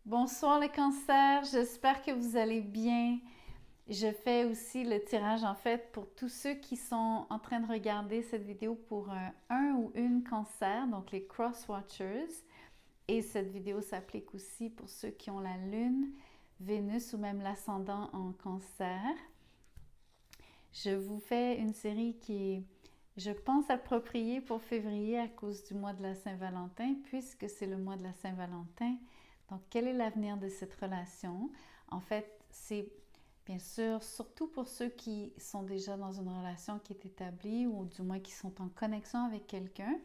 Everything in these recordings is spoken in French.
Bonsoir les cancers, j'espère que vous allez bien. Je fais aussi le tirage en fait pour tous ceux qui sont en train de regarder cette vidéo pour un ou une cancer, donc les cross-watchers. Et cette vidéo s'applique aussi pour ceux qui ont la lune, Vénus ou même l'ascendant en cancer. Je vous fais une série qui est, je pense, appropriée pour février à cause du mois de la Saint-Valentin, puisque c'est le mois de la Saint-Valentin. Donc, quel est l'avenir de cette relation? En fait, c'est bien sûr surtout pour ceux qui sont déjà dans une relation qui est établie ou du moins qui sont en connexion avec quelqu'un.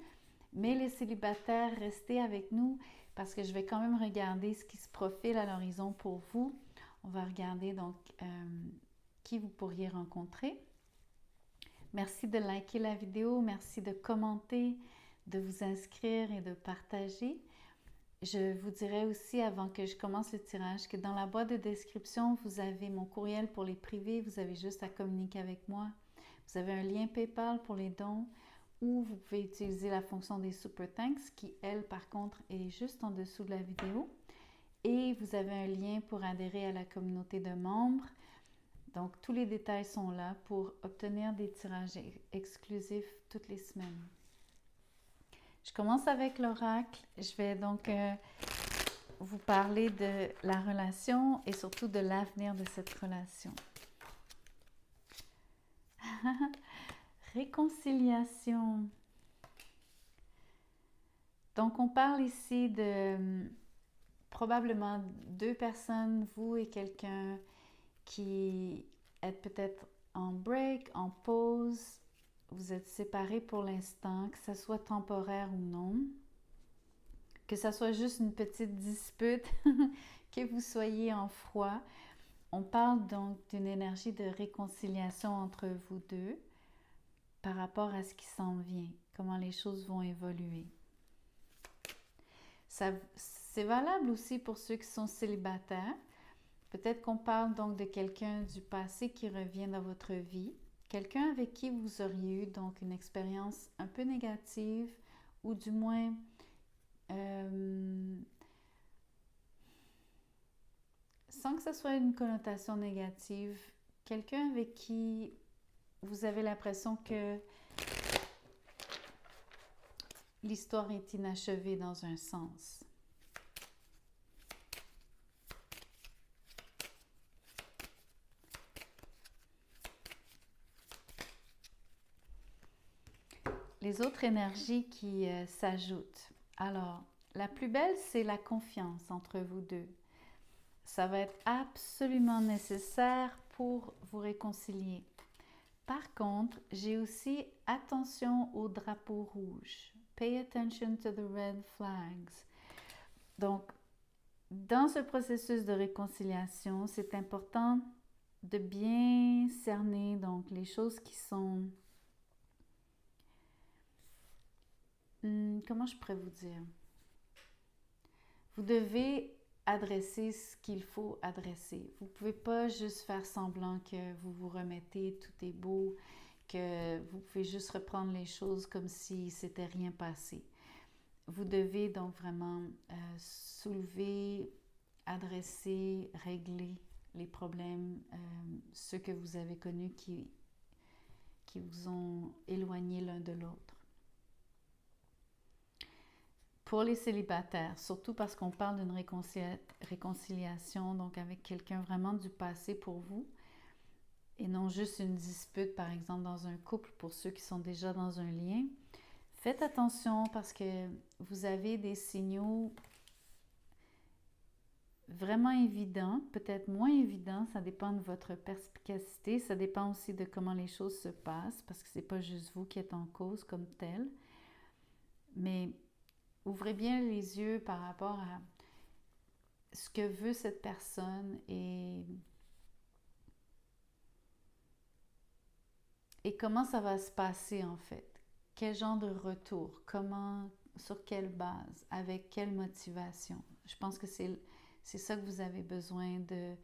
Mais les célibataires, restez avec nous parce que je vais quand même regarder ce qui se profile à l'horizon pour vous. On va regarder donc qui vous pourriez rencontrer. Merci de liker la vidéo, merci de commenter, de vous inscrire et de partager. Je vous dirais aussi avant que je commence le tirage que dans la boîte de description, vous avez mon courriel pour les privés, vous avez juste à communiquer avec moi. Vous avez un lien PayPal pour les dons ou vous pouvez utiliser la fonction des Super Thanks qui, elle, par contre, est juste en dessous de la vidéo. Et vous avez un lien pour adhérer à la communauté de membres. Donc, tous les détails sont là pour obtenir des tirages exclusifs toutes les semaines. Je commence avec l'oracle. Je vais donc vous parler de la relation et surtout de l'avenir de cette relation. Réconciliation. Donc, on parle ici de probablement deux personnes, vous et quelqu'un qui êtes peut-être en break, en pause. Vous êtes séparés pour l'instant, que ce soit temporaire ou non. Que ce soit juste une petite dispute, que vous soyez en froid. On parle donc d'une énergie de réconciliation entre vous deux par rapport à ce qui s'en vient, comment les choses vont évoluer. C'est valable aussi pour ceux qui sont célibataires. Peut-être qu'on parle donc de quelqu'un du passé qui revient dans votre vie, quelqu'un avec qui vous auriez eu donc une expérience un peu négative ou du moins sans que ce soit une connotation négative, quelqu'un avec qui vous avez l'impression que l'histoire est inachevée dans un sens. Les autres énergies qui s'ajoutent. Alors, la plus belle, c'est la confiance entre vous deux. Ça va être absolument nécessaire pour vous réconcilier. Par contre, j'ai aussi attention aux drapeaux rouges. Pay attention to the red flags. Donc, dans ce processus de réconciliation, c'est important de bien cerner donc les choses qui sont... comment je pourrais vous dire? Vous devez adresser ce qu'il faut adresser. Vous ne pouvez pas juste faire semblant que vous vous remettez, tout est beau, que vous pouvez juste reprendre les choses comme si c'était rien passé. Vous devez donc vraiment soulever, adresser, régler les problèmes, ceux que vous avez connus qui vous ont éloigné l'un de l'autre. Pour les célibataires, surtout parce qu'on parle d'une réconciliation, donc avec quelqu'un vraiment du passé pour vous, et non juste une dispute, par exemple, dans un couple pour ceux qui sont déjà dans un lien. Faites attention parce que vous avez des signaux vraiment évidents, peut-être moins évidents, ça dépend de votre perspicacité, ça dépend aussi de comment les choses se passent, parce que c'est pas juste vous qui êtes en cause comme tel. Mais ouvrez bien les yeux par rapport à ce que veut cette personne et comment ça va se passer en fait. Quel genre de retour, comment, sur quelle base, avec quelle motivation. Je pense que c'est ça que vous avez besoin de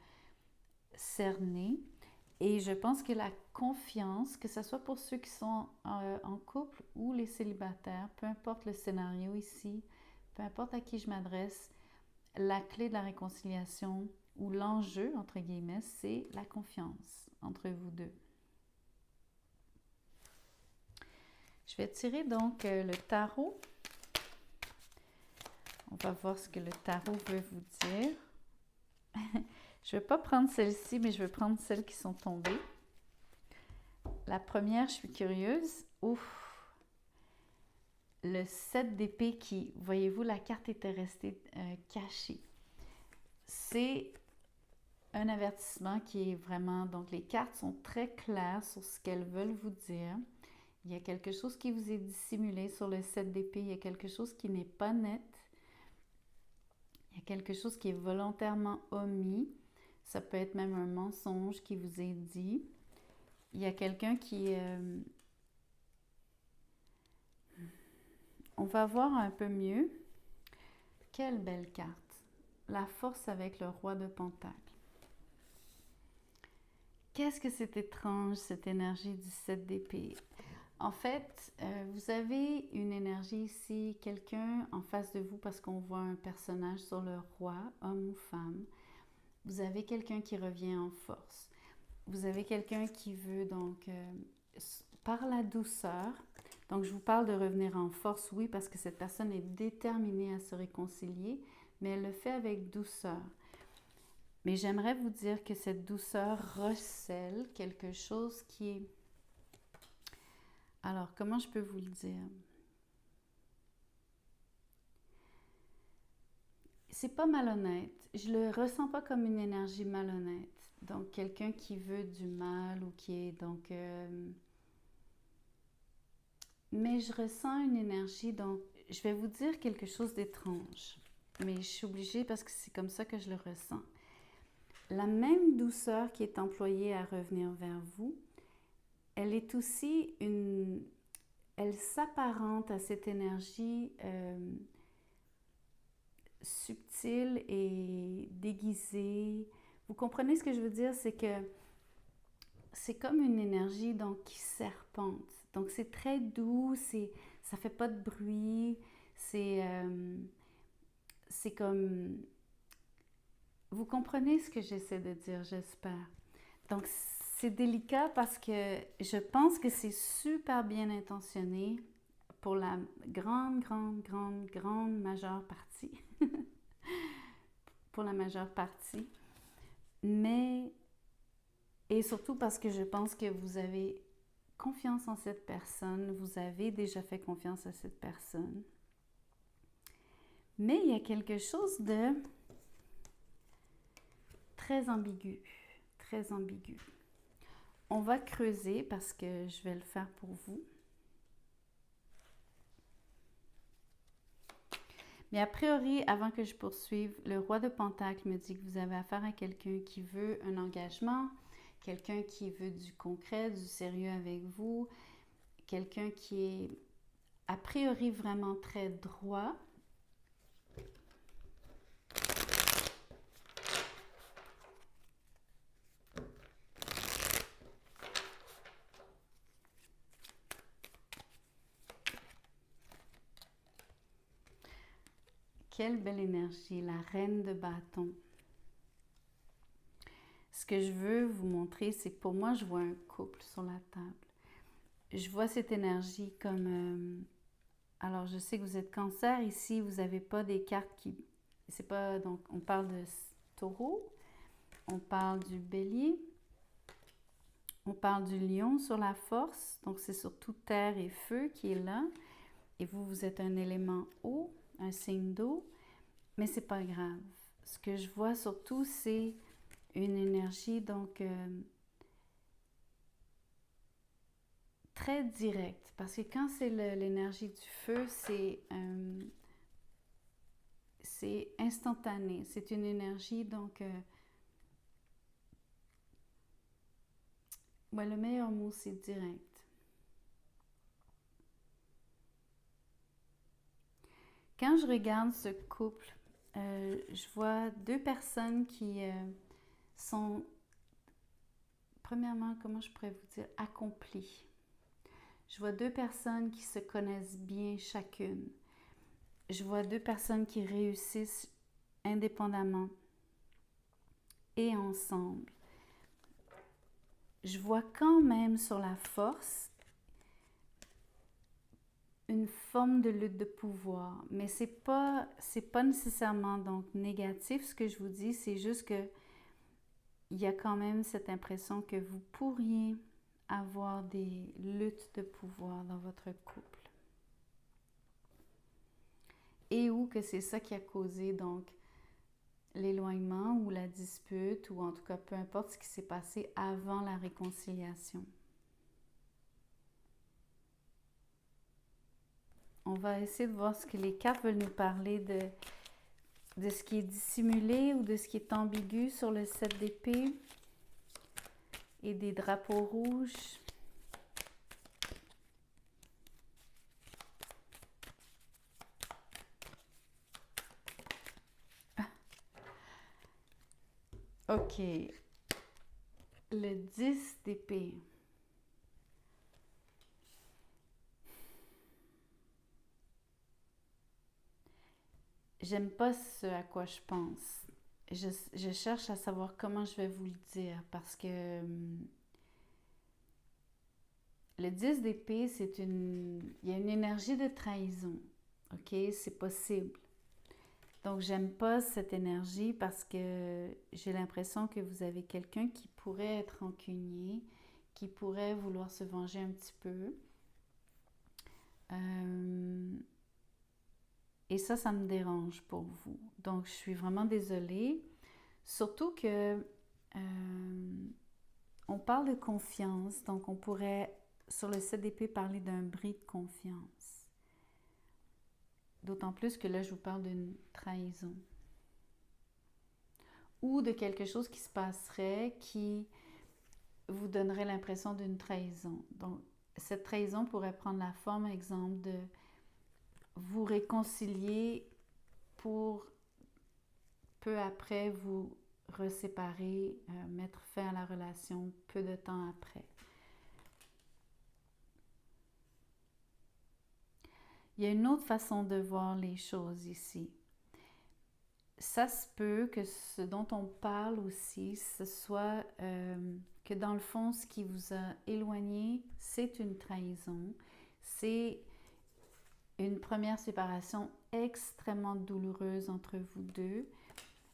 cerner. Et je pense que la confiance, que ce soit pour ceux qui sont en couple ou les célibataires, peu importe le scénario ici, peu importe à qui je m'adresse, la clé de la réconciliation ou l'enjeu, entre guillemets, c'est la confiance entre vous deux. Je vais tirer donc le tarot. On va voir ce que le tarot veut vous dire. Je ne vais pas prendre celle-ci, mais je vais prendre celles qui sont tombées. La première, je suis curieuse. Ouf! Le 7 d'épée qui, voyez-vous, la carte était restée cachée. C'est un avertissement qui est vraiment... Donc, les cartes sont très claires sur ce qu'elles veulent vous dire. Il y a quelque chose qui vous est dissimulé sur le 7 d'épée. Il y a quelque chose qui n'est pas net. Il y a quelque chose qui est volontairement omis. Ça peut être même un mensonge qui vous est dit. Il y a quelqu'un qui... On va voir un peu mieux. Quelle belle carte. La force avec le roi de Pentacles. Qu'est-ce que c'est étrange, cette énergie du 7 d'épée. En fait, vous avez une énergie ici, quelqu'un en face de vous parce qu'on voit un personnage sur le roi, homme ou femme. Vous avez quelqu'un qui revient en force. Vous avez quelqu'un qui veut donc, par la douceur, donc je vous parle de revenir en force, oui, parce que cette personne est déterminée à se réconcilier, mais elle le fait avec douceur. Mais j'aimerais vous dire que cette douceur recèle quelque chose qui est... Alors, comment je peux vous le dire? C'est pas malhonnête. Je le ressens pas comme une énergie malhonnête. Donc, quelqu'un qui veut du mal ou qui est donc... Mais je ressens une énergie, donc je vais vous dire quelque chose d'étrange. Mais je suis obligée parce que c'est comme ça que je le ressens. La même douceur qui est employée à revenir vers vous, elle est aussi une... Elle s'apparente à cette énergie subtile et déguisée. Vous comprenez ce que je veux dire? C'est que c'est comme une énergie donc, qui serpente. Donc c'est très doux, ça fait pas de bruit, c'est comme... Vous comprenez ce que j'essaie de dire, j'espère. Donc c'est délicat parce que je pense que c'est super bien intentionné pour la grande majeure partie. Pour la majeure partie. Mais, et surtout parce que je pense que vous avez confiance en cette personne, vous avez déjà fait confiance à cette personne. Mais il y a quelque chose de très ambigu, très ambigu. On va creuser parce que je vais le faire pour vous. Mais a priori, avant que je poursuive, le roi de Pentacles me dit que vous avez affaire à quelqu'un qui veut un engagement, quelqu'un qui veut du concret, du sérieux avec vous, quelqu'un qui est a priori vraiment très droit. Quelle belle énergie, la reine de bâton. Ce que je veux vous montrer, c'est que pour moi, je vois un couple sur la table. Je vois cette énergie comme... alors, je sais que vous êtes cancer. Ici, vous n'avez pas des cartes qui... C'est pas... Donc, on parle de taureau. On parle du bélier. On parle du lion sur la force. Donc, c'est surtout terre et feu qui est là. Et vous, vous êtes un élément eau, un signe d'eau. Mais c'est pas grave. Ce que je vois surtout, c'est une énergie, donc... très directe, parce que quand c'est l'énergie du feu, c'est instantané. C'est une énergie, donc... ouais, le meilleur mot, c'est direct. Quand je regarde ce couple, je vois deux personnes qui sont, premièrement, comment je pourrais vous dire, accomplies. Je vois deux personnes qui se connaissent bien chacune. Je vois deux personnes qui réussissent indépendamment et ensemble. Je vois quand même sur la force une forme de lutte de pouvoir, mais c'est pas nécessairement donc négatif. Ce que je vous dis, c'est juste que il y a quand même cette impression que vous pourriez avoir des luttes de pouvoir dans votre couple. Et ou que c'est ça qui a causé donc l'éloignement ou la dispute, ou en tout cas peu importe ce qui s'est passé avant la réconciliation. On va essayer de voir ce que les cartes veulent nous parler de ce qui est dissimulé ou de ce qui est ambigu sur le 7 d'épée et des drapeaux rouges. Ok, le 10 d'épée. J'aime pas ce à quoi je pense. Je cherche à savoir comment je vais vous le dire parce que le 10 d'épée, il y a une énergie de trahison. Ok, c'est possible. Donc, j'aime pas cette énergie parce que j'ai l'impression que vous avez quelqu'un qui pourrait être rancunier, qui pourrait vouloir se venger un petit peu. Et ça me dérange pour vous. Donc, je suis vraiment désolée. Surtout que on parle de confiance, donc on pourrait, sur le 7 d'épée, parler d'un bris de confiance. D'autant plus que là, je vous parle d'une trahison. Ou de quelque chose qui se passerait qui vous donnerait l'impression d'une trahison. Donc, cette trahison pourrait prendre la forme, exemple, de vous réconcilier pour peu après vous reséparer, mettre fin à la relation peu de temps après. Il y a une autre façon de voir les choses ici. Ça se peut que ce dont on parle aussi, ce soit que dans le fond, ce qui vous a éloigné, c'est une trahison. C'est une première séparation extrêmement douloureuse entre vous deux,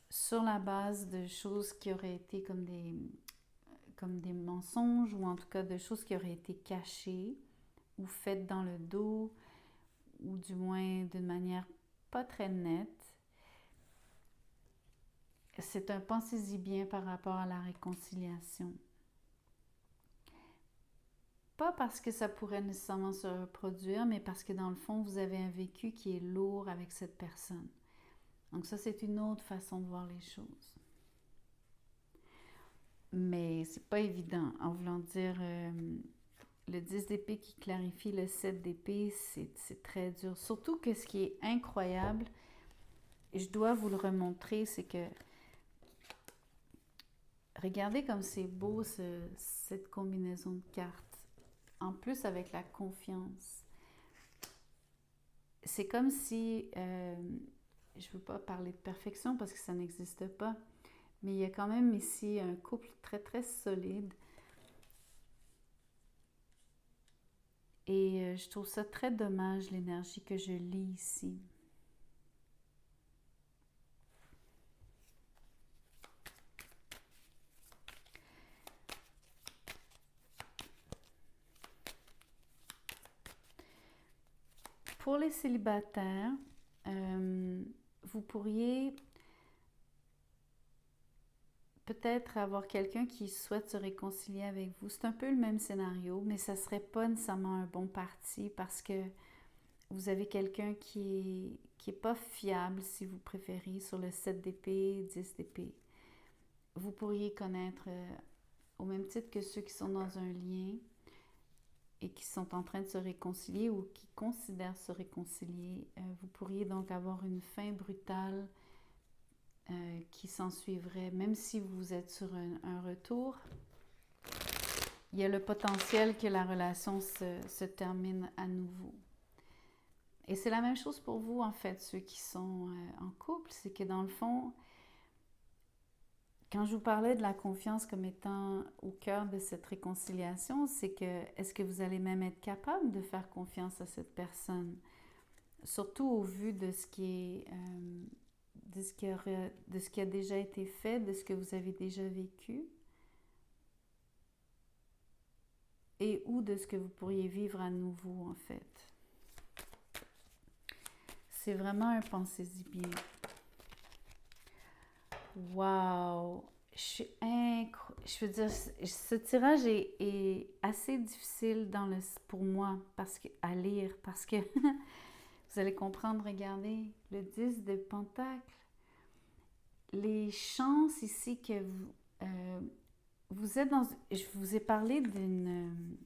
sur la base de choses qui auraient été comme des mensonges, ou en tout cas de choses qui auraient été cachées ou faites dans le dos, ou du moins d'une manière pas très nette. C'est un pensez-y bien par rapport à la réconciliation. Pas parce que ça pourrait nécessairement se reproduire, mais parce que dans le fond, vous avez un vécu qui est lourd avec cette personne. Donc ça, c'est une autre façon de voir les choses. Mais c'est pas évident. En voulant dire le 10 d'épée qui clarifie le 7 d'épée, c'est très dur. Surtout que ce qui est incroyable, et je dois vous le remontrer, c'est que regardez comme c'est beau cette combinaison de cartes. En plus avec la confiance. C'est comme si, je ne veux pas parler de perfection parce que ça n'existe pas, mais il y a quand même ici un couple très très solide. Et je trouve ça très dommage, l'énergie que je lis ici. Pour les célibataires, vous pourriez peut-être avoir quelqu'un qui souhaite se réconcilier avec vous. C'est un peu le même scénario, mais ça ne serait pas nécessairement un bon parti parce que vous avez quelqu'un qui est pas fiable, si vous préférez, sur le 7 d'épée, 10 d'épée. Vous pourriez connaître, au même titre que ceux qui sont dans un lien et qui sont en train de se réconcilier ou qui considèrent se réconcilier, vous pourriez donc avoir une fin brutale qui s'ensuivrait, même si vous êtes sur un retour. Il y a le potentiel que la relation se termine à nouveau. Et c'est la même chose pour vous, en fait, ceux qui sont en couple. C'est que dans le fond, quand je vous parlais de la confiance comme étant au cœur de cette réconciliation, c'est que est-ce que vous allez même être capable de faire confiance à cette personne? Surtout au vu de ce qui est, de ce qui a déjà été fait, de ce que vous avez déjà vécu, et ou de ce que vous pourriez vivre à nouveau, en fait. C'est vraiment un pensez-y bien. Wow! Je veux dire, ce tirage est assez difficile pour moi à lire parce que vous allez comprendre, regardez, le 10 de Pentacle. Les chances ici que vous êtes dans... Je vous ai parlé d'une...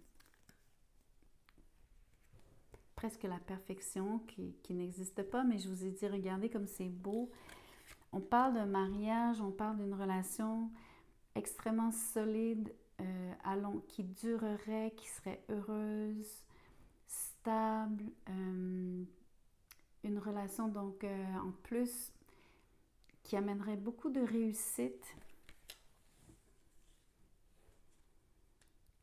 presque la perfection qui n'existe pas, mais je vous ai dit, regardez comme c'est beau. On parle d'un mariage, on parle d'une relation extrêmement solide, qui durerait, qui serait heureuse, stable, une relation donc en plus qui amènerait beaucoup de réussite.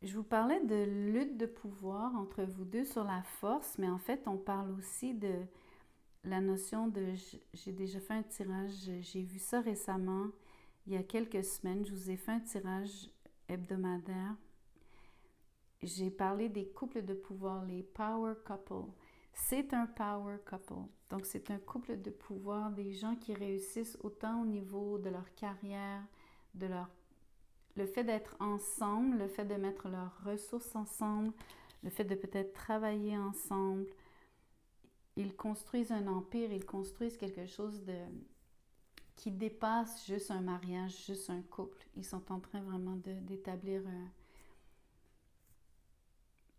Je vous parlais de lutte de pouvoir entre vous deux sur la force, mais en fait, on parle aussi de la notion de... J'ai déjà fait un tirage, j'ai vu ça récemment, il y a quelques semaines, je vous ai fait un tirage hebdomadaire. J'ai parlé des couples de pouvoir, les power couples. C'est un power couple. Donc, c'est un couple de pouvoir, des gens qui réussissent autant au niveau de leur carrière, de leur... le fait d'être ensemble, le fait de mettre leurs ressources ensemble, le fait de peut-être travailler ensemble. Ils construisent un empire, ils construisent quelque chose qui dépasse juste un mariage, juste un couple. Ils sont en train vraiment d'établir,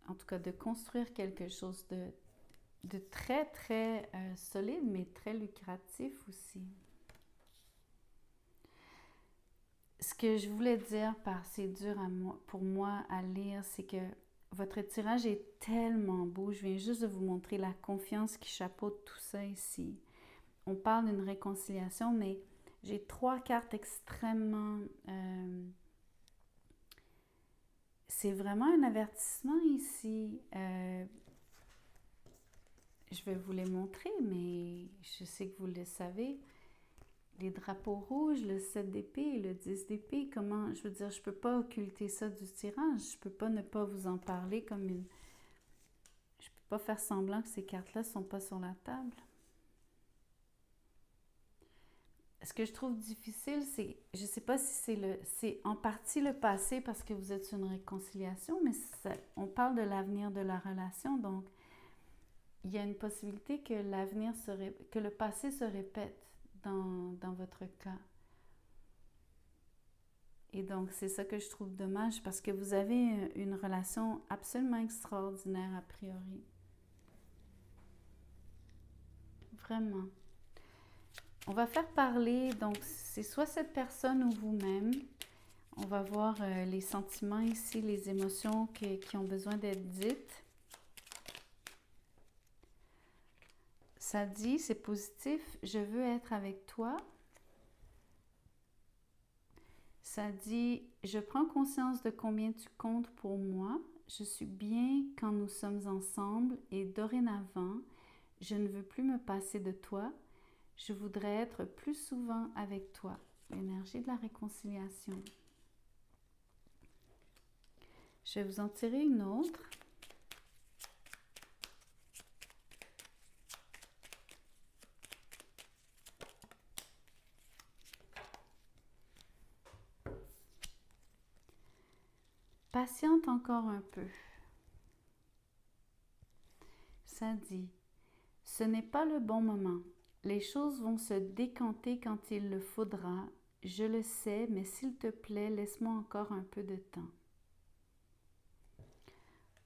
en tout cas de construire quelque chose de très, très solide, mais très lucratif aussi. Ce que je voulais dire par c'est dur pour moi à lire, c'est que votre tirage est tellement beau. Je viens juste de vous montrer la confiance qui chapeaute tout ça ici. On parle d'une réconciliation, mais j'ai 3 cartes extrêmement... c'est vraiment un avertissement ici. Je vais vous les montrer, mais je sais que vous le savez. Les drapeaux rouges, le 7 d'épée, le 10 d'épée, comment... Je veux dire, je ne peux pas occulter ça du tirage. Je ne peux pas ne pas vous en parler comme une... Je ne peux pas faire semblant que ces cartes-là ne sont pas sur la table. Ce que je trouve difficile, c'est... Je ne sais pas si c'est en partie le passé parce que vous êtes sur une réconciliation, mais on parle de l'avenir de la relation, donc il y a une possibilité que que le passé se répète dans votre cas. Et donc, c'est ça que je trouve dommage parce que vous avez une relation absolument extraordinaire a priori. Vraiment. On va faire parler, donc c'est soit cette personne ou vous-même. On va voir les sentiments ici, les émotions qui ont besoin d'être dites. Ça dit, c'est positif, je veux être avec toi. Ça dit, je prends conscience de combien tu comptes pour moi. Je suis bien quand nous sommes ensemble et dorénavant, je ne veux plus me passer de toi. Je voudrais être plus souvent avec toi. L'énergie de la réconciliation. Je vais vous en tirer une autre. Patiente encore un peu. Ça dit, ce n'est pas le bon moment. Les choses vont se décanter quand il le faudra. Je le sais, mais s'il te plaît, laisse-moi encore un peu de temps.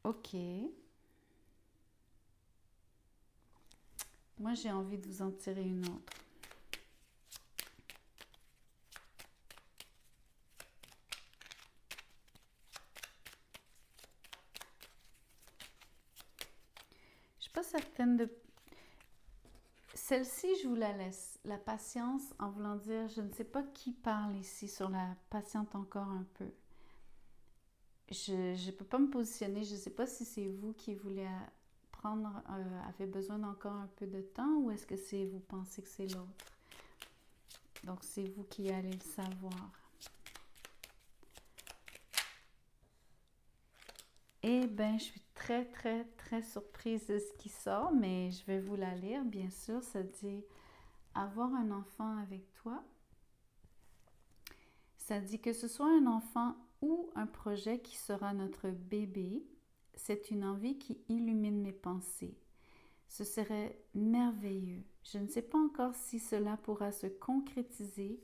Ok. Moi, j'ai envie de vous en tirer une autre. Je ne suis pas certaine de... Celle-ci, je vous la laisse. La patience, en voulant dire, je ne sais pas qui parle ici sur la patiente encore un peu. Je ne peux pas me positionner, je ne sais pas si c'est vous qui voulez avez besoin d'encore un peu de temps ou est-ce que c'est vous pensez que c'est l'autre. Donc, c'est vous qui allez le savoir. Eh bien, je suis très, très, très surprise de ce qui sort, mais je vais vous la lire, bien sûr. Ça dit « Avoir un enfant avec toi ». Ça dit que ce soit un enfant ou un projet qui sera notre bébé, c'est une envie qui illumine mes pensées. Ce serait merveilleux. Je ne sais pas encore si cela pourra se concrétiser,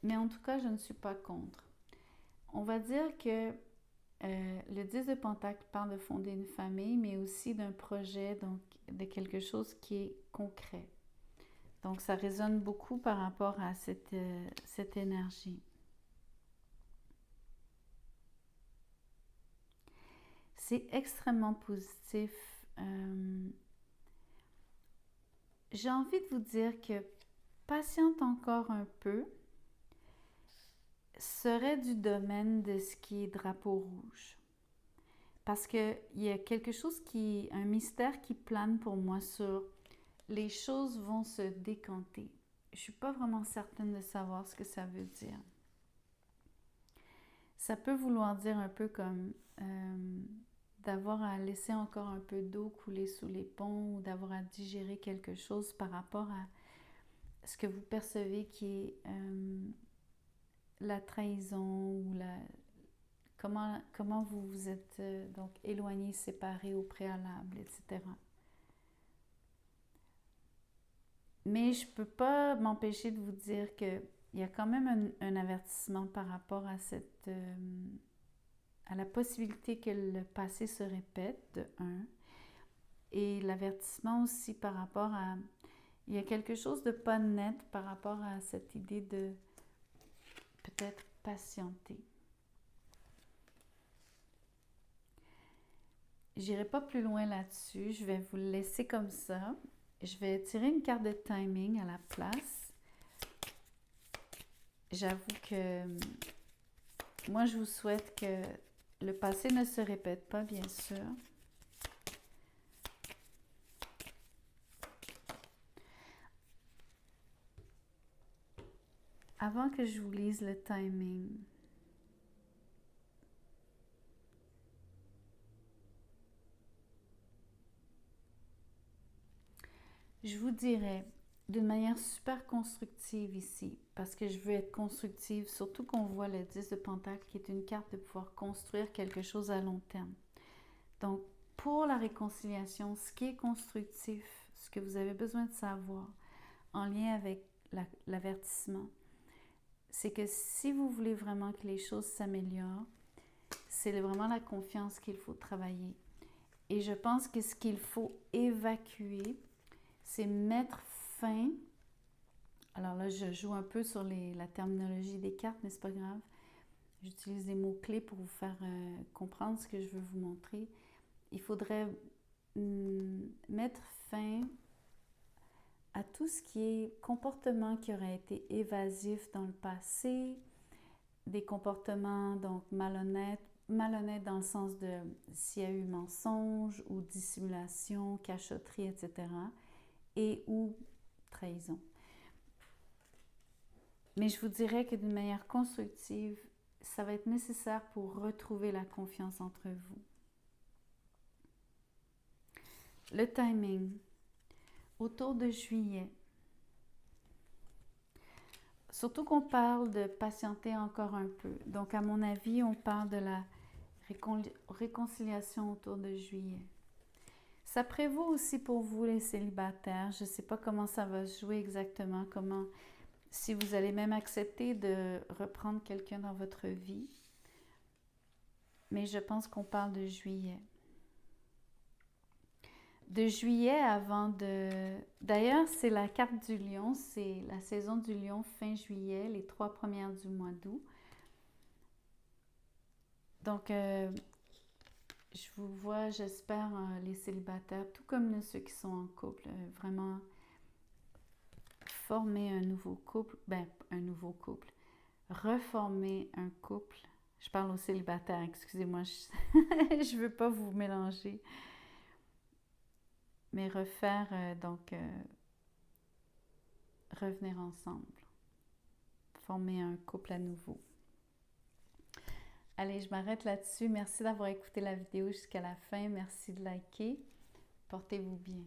mais en tout cas, je ne suis pas contre. On va dire que le 10 de Pentacle parle de fonder une famille, mais aussi d'un projet, donc de quelque chose qui est concret. Donc, ça résonne beaucoup par rapport à cette énergie. C'est extrêmement positif. J'ai envie de vous dire que patiente encore un peu serait du domaine de ce qui est drapeau rouge. Parce qu'il y a quelque chose un mystère qui plane pour moi sur les choses vont se décanter. Je ne suis pas vraiment certaine de savoir ce que ça veut dire. Ça peut vouloir dire un peu comme d'avoir à laisser encore un peu d'eau couler sous les ponts ou d'avoir à digérer quelque chose par rapport à ce que vous percevez qui est la trahison ou comment vous vous êtes donc éloigné, séparé au préalable, etc. Mais je ne peux pas m'empêcher de vous dire qu'il y a quand même un avertissement par rapport à à la possibilité que le passé se répète, de un, et l'avertissement aussi par rapport à... Il y a quelque chose de pas net par rapport à cette idée de peut-être patienter. J'irai pas plus loin là-dessus, je vais vous le laisser comme ça. Je vais tirer une carte de timing à la place. J'avoue que moi, je vous souhaite que le passé ne se répète pas, bien sûr. Avant que je vous lise le timing, je vous dirais d'une manière super constructive ici, parce que je veux être constructive, surtout qu'on voit le 10 de Pentacle qui est une carte de pouvoir construire quelque chose à long terme. Donc, pour la réconciliation, ce qui est constructif, ce que vous avez besoin de savoir en lien avec l'avertissement, c'est que si vous voulez vraiment que les choses s'améliorent, c'est vraiment la confiance qu'il faut travailler. Et je pense que ce qu'il faut évacuer, c'est mettre fin. Alors là, je joue un peu sur la terminologie des cartes, mais c'est pas grave. J'utilise des mots-clés pour vous faire comprendre ce que je veux vous montrer. Il faudrait mettre fin à tout ce qui est comportement qui aurait été évasif dans le passé, des comportements donc malhonnêtes dans le sens de s'il y a eu mensonge ou dissimulation, cachotterie, etc. et ou trahison. Mais je vous dirais que d'une manière constructive, ça va être nécessaire pour retrouver la confiance entre vous. Le timing, autour de juillet. Surtout qu'on parle de patienter encore un peu. Donc, à mon avis, on parle de la réconciliation autour de juillet. Ça prévaut aussi pour vous, les célibataires. Je ne sais pas comment ça va se jouer exactement, si vous allez même accepter de reprendre quelqu'un dans votre vie. Mais je pense qu'on parle de juillet. De juillet avant de... D'ailleurs, c'est la carte du lion, c'est la saison du lion fin juillet, les 3 premières du mois d'août. Donc, je vous vois, j'espère, les célibataires, tout comme ceux qui sont en couple, vraiment former un nouveau couple, ben un nouveau couple, reformer un couple. Je parle aux célibataires, excusez-moi, je veux pas vous mélanger. Mais refaire, revenir ensemble, former un couple à nouveau. Allez, je m'arrête là-dessus. Merci d'avoir écouté la vidéo jusqu'à la fin. Merci de liker. Portez-vous bien.